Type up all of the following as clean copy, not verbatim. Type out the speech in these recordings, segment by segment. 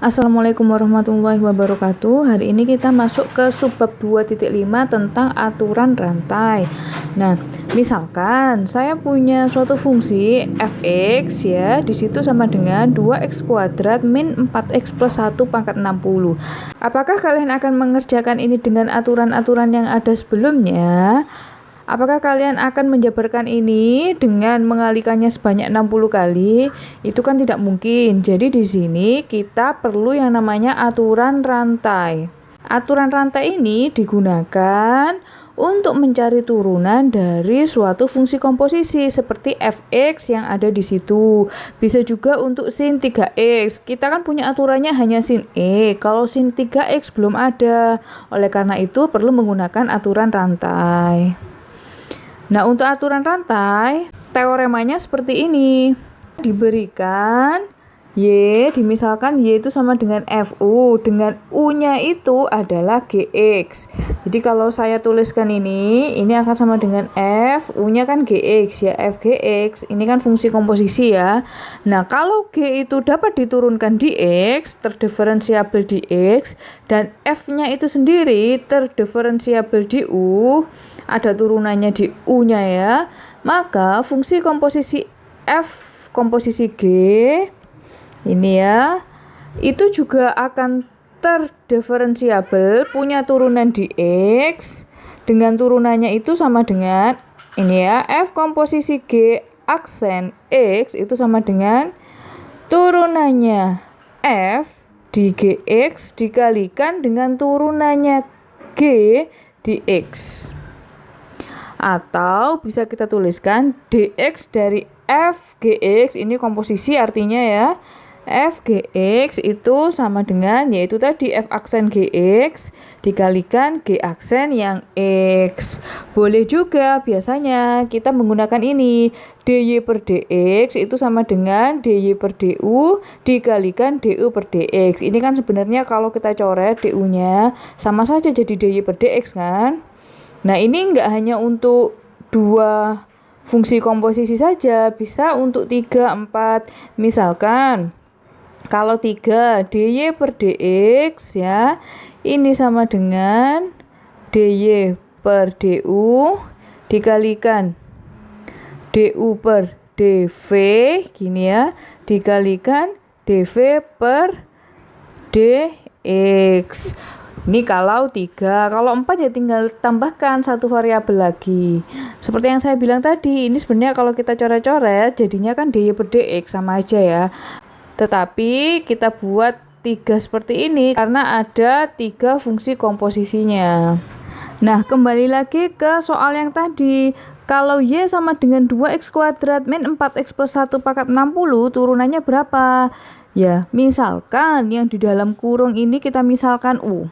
Assalamualaikum warahmatullahi wabarakatuh. Hari ini kita masuk ke subbab 2.5 tentang aturan rantai. Nah, misalkan saya punya suatu fungsi fx ya, di situ sama dengan 2x kuadrat min 4x plus 1 pangkat 60. Apakah kalian akan mengerjakan ini dengan aturan-aturan yang ada sebelumnya? Apakah kalian akan menjabarkan ini dengan mengalikannya sebanyak 60 kali? Itu kan tidak mungkin. Jadi di sini kita perlu yang namanya aturan rantai. Aturan rantai ini digunakan untuk mencari turunan dari suatu fungsi komposisi seperti fx yang ada di situ. Bisa juga untuk sin 3x. Kita kan punya aturannya hanya sin e. Kalau sin 3x belum ada. Oleh karena itu perlu menggunakan aturan rantai. Nah, untuk aturan rantai, teoremanya seperti ini. Diberikan misalkan Y itu sama dengan FU, dengan U-nya itu adalah GX. Jadi kalau saya tuliskan ini akan sama dengan F, U-nya kan GX ya, FGX. Ini kan fungsi komposisi ya. Nah, kalau G itu dapat diturunkan di X, terdiferensiabel di X, dan F-nya itu sendiri terdiferensiabel di U, ada turunannya di U-nya ya, maka fungsi komposisi F komposisi G ini ya, itu juga akan terdiferensiabel punya turunan di X, dengan turunannya itu sama dengan ini ya, F komposisi G aksen X itu sama dengan turunannya F di GX dikalikan dengan turunannya G di X. Atau bisa kita tuliskan dx dari FGX, ini komposisi artinya ya, FGX itu sama dengan yaitu tadi F aksen GX dikalikan G aksen yang X. Boleh juga biasanya kita menggunakan ini, dy per dx itu sama dengan dy per du dikalikan du per dx. Ini kan sebenarnya kalau kita coret du nya sama saja jadi dy per dx kan. Nah, ini enggak hanya untuk dua fungsi komposisi saja, bisa untuk 3, 4. Misalkan kalau 3 dy per dx ya, ini sama dengan dy per du dikalikan du per dv gini ya, dikalikan dv per dx. Ini kalau 3, kalau 4 ya tinggal tambahkan satu variabel lagi. Seperti yang saya bilang tadi, ini sebenarnya kalau kita coret-coret jadinya kan dy per dx sama aja ya. Tetapi kita buat 3 seperti ini karena ada 3 fungsi komposisinya. Nah, kembali lagi ke soal yang tadi. Kalau Y sama dengan 2x kuadrat min 4x plus 1 pangkat 60, turunannya berapa? Ya, misalkan yang di dalam kurung ini kita misalkan U.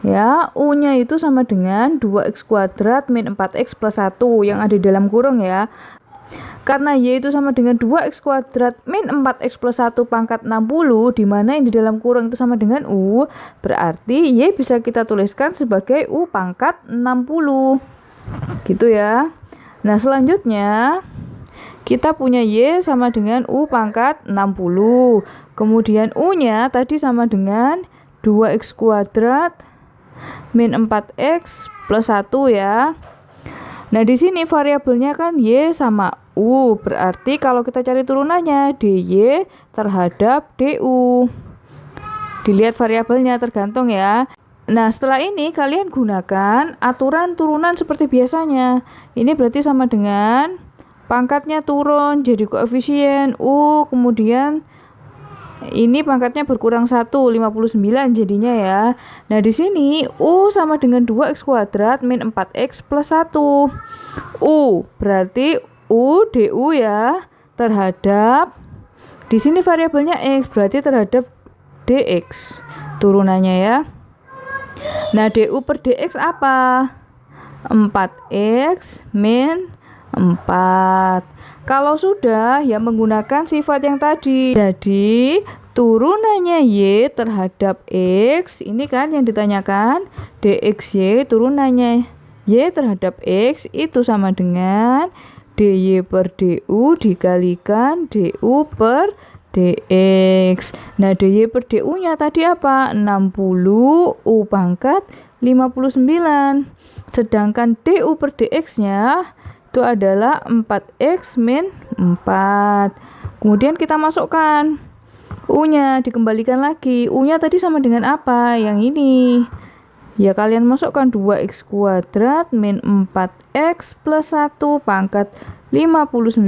Ya, U-nya itu sama dengan 2x kuadrat min 4x plus 1 yang ada di dalam kurung ya. Karena Y itu sama dengan 2x kuadrat min 4x plus 1 pangkat 60, di mana yang di dalam kurung itu sama dengan U, berarti Y bisa kita tuliskan sebagai U pangkat 60. Gitu ya. Nah, selanjutnya kita punya Y sama dengan U pangkat 60. Kemudian U-nya tadi sama dengan 2x kuadrat min 4x plus 1 ya. Nah, di sini variabelnya kan Y sama U. Berarti kalau kita cari turunannya dy terhadap du. Dilihat variabelnya tergantung ya. Nah, setelah ini kalian gunakan aturan turunan seperti biasanya. Ini berarti sama dengan pangkatnya turun jadi koefisien U, kemudian ini pangkatnya berkurang 1, 59 jadinya ya. Nah, di sini U sama dengan 2x kuadrat min 4x plus 1. U berarti U du ya, terhadap, di sini variabelnya x, berarti terhadap dx turunannya ya. Nah, du per dx apa? 4x min 4. Kalau sudah ya menggunakan sifat yang tadi. Jadi turunannya Y terhadap X, ini kan yang ditanyakan, dxy turunannya Y terhadap X itu sama dengan dy per du dikalikan du per dx. Nah, dy per du nya tadi apa? 60, u pangkat 59. Sedangkan du per dx nya itu adalah 4x min 4. Kemudian kita masukkan u nya, dikembalikan lagi. U nya tadi sama dengan apa? Yang ini. Ya, kalian masukkan 2x kuadrat min 4x plus 1 pangkat 59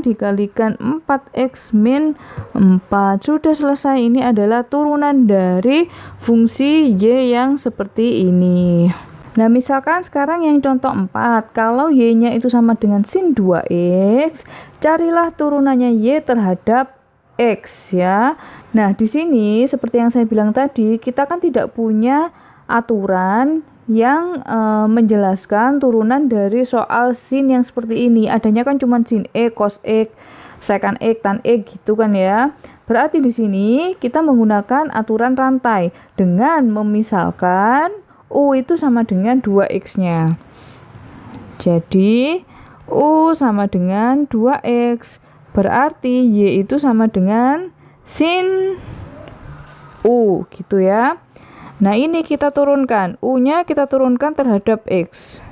dikalikan 4x min 4. Sudah selesai. Ini adalah turunan dari fungsi y yang seperti ini. Nah, misalkan sekarang yang contoh 4, kalau y-nya itu sama dengan sin 2x, carilah turunannya y terhadap x ya. Nah, di sini seperti yang saya bilang tadi, kita kan tidak punya aturan yang menjelaskan turunan dari soal sin yang seperti ini. Adanya kan cuma sin e, cos e, secant e, tan e gitu kan ya. Berarti di sini kita menggunakan aturan rantai dengan memisalkan u itu sama dengan 2x-nya. Jadi u sama dengan 2x. Berarti y itu sama dengan sin u gitu ya. Nah, ini kita turunkan. U-nya kita turunkan terhadap x.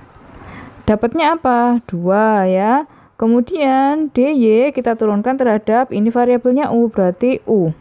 Dapatnya apa? 2 ya. Kemudian dy kita turunkan terhadap, ini variabelnya u, berarti u.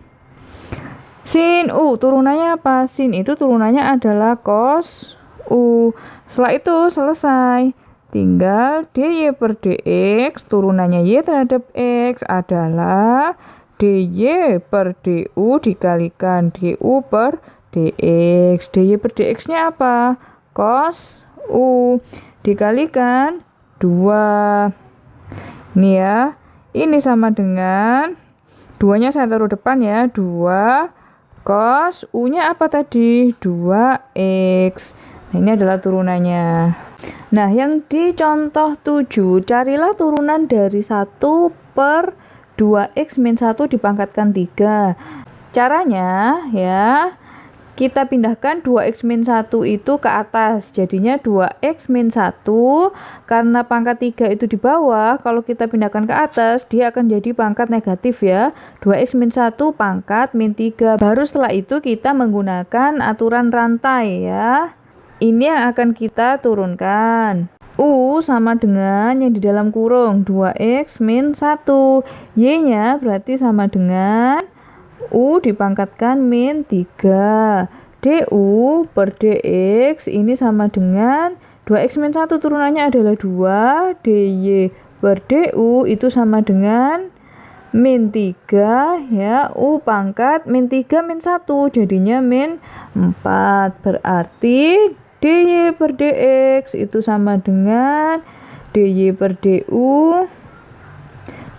Sin u turunannya apa? Sin itu turunannya adalah cos u. Setelah itu selesai. Tinggal dy per dx turunannya y terhadap x adalah dy per du dikalikan du per dx. dy per dx-nya apa? Cos u dikalikan 2. Ini ya. Ini sama dengan 2-nya saya taruh depan ya. 2 cos u-nya apa tadi? 2x. Nah, ini adalah turunannya. Nah, yang di contoh 7, carilah turunan dari 1 per 2x min 1 dipangkatkan 3. Caranya ya, kita pindahkan 2x min 1 itu ke atas, jadinya 2x min 1. Karena pangkat 3 itu di bawah, kalau kita pindahkan ke atas, dia akan jadi pangkat negatif ya. 2x min 1 pangkat min 3. Baru setelah itu kita menggunakan aturan rantai ya. Ini yang akan kita turunkan. U sama dengan yang di dalam kurung 2x min 1. Y-nya berarti sama dengan U dipangkatkan min 3. du per dx ini sama dengan 2x min 1 turunannya adalah 2. dy per du itu sama dengan min 3 ya. U pangkat min 3 min 1 jadinya min 4. Berarti dy per dx itu sama dengan dy per du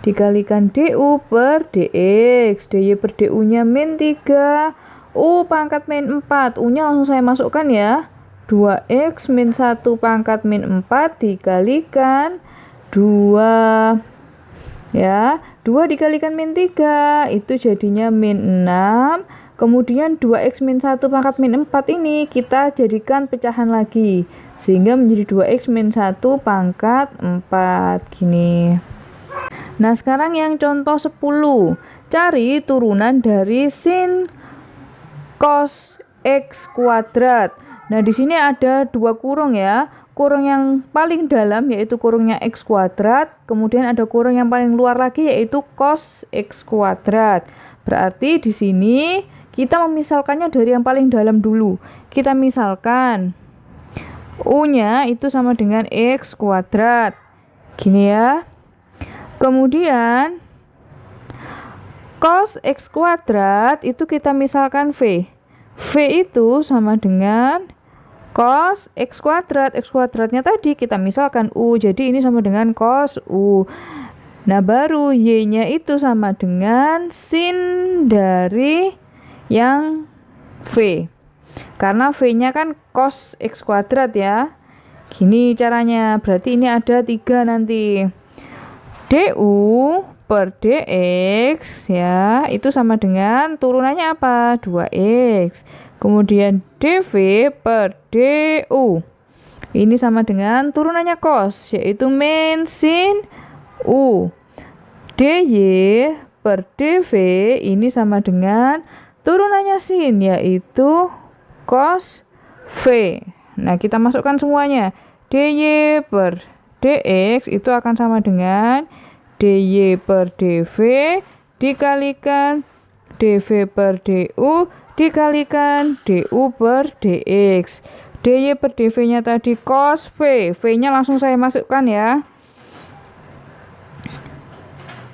dikalikan du per dx. dy per du nya min 3, u pangkat min 4, u nya langsung saya masukkan ya. 2x min 1 pangkat min 4 dikalikan 2 ya. 2 dikalikan min 3 itu jadinya min 6. Kemudian 2x min 1 pangkat min 4 ini kita jadikan pecahan lagi sehingga menjadi 2x min 1 pangkat 4 gini. Nah, sekarang yang contoh 10. Cari turunan dari sin cos x kuadrat. Nah, di sini ada 2 kurung ya. Kurung yang paling dalam yaitu kurungnya x kuadrat, kemudian ada kurung yang paling luar lagi yaitu cos x kuadrat. Berarti di sini kita memisalkannya dari yang paling dalam dulu. Kita misalkan u-nya itu sama dengan x kuadrat. Gini ya. Kemudian cos x kuadrat itu kita misalkan v. V itu sama dengan cos x kuadrat. X kuadratnya tadi kita misalkan u. Jadi ini sama dengan cos u. Nah, baru y-nya itu sama dengan sin dari yang v. Karena v-nya kan cos x kuadrat ya. Gini caranya. Berarti ini ada 3 nanti. du per dx ya, itu sama dengan turunannya apa? 2x. Kemudian dv per du. Ini sama dengan turunannya cos, yaitu min sin u. dy per dv ini sama dengan turunannya sin, yaitu cos V. Nah, kita masukkan semuanya. dy per dx itu akan sama dengan dy per dv dikalikan dv per du dikalikan du per dx. dy per dv-nya tadi cos V. V-nya langsung saya masukkan ya.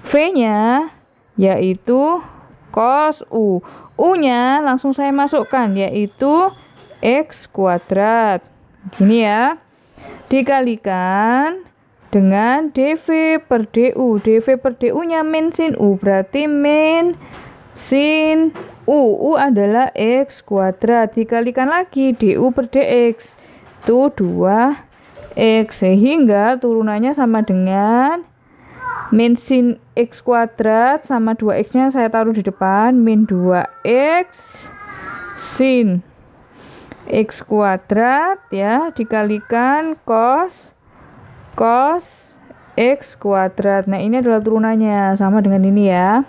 V-nya yaitu cos U. U-nya langsung saya masukkan yaitu X kuadrat. Gini ya. Dikalikan dengan dv per du. dv per du-nya min sin U, berarti min sin U. U adalah X kuadrat. Dikalikan lagi du per dx. Itu 2X. Sehingga turunannya sama dengan min sin X kuadrat sama 2X-nya saya taruh di depan. Min 2X sin X kuadrat ya, dikalikan cos X kuadrat. Nah, ini adalah turunannya sama dengan ini ya.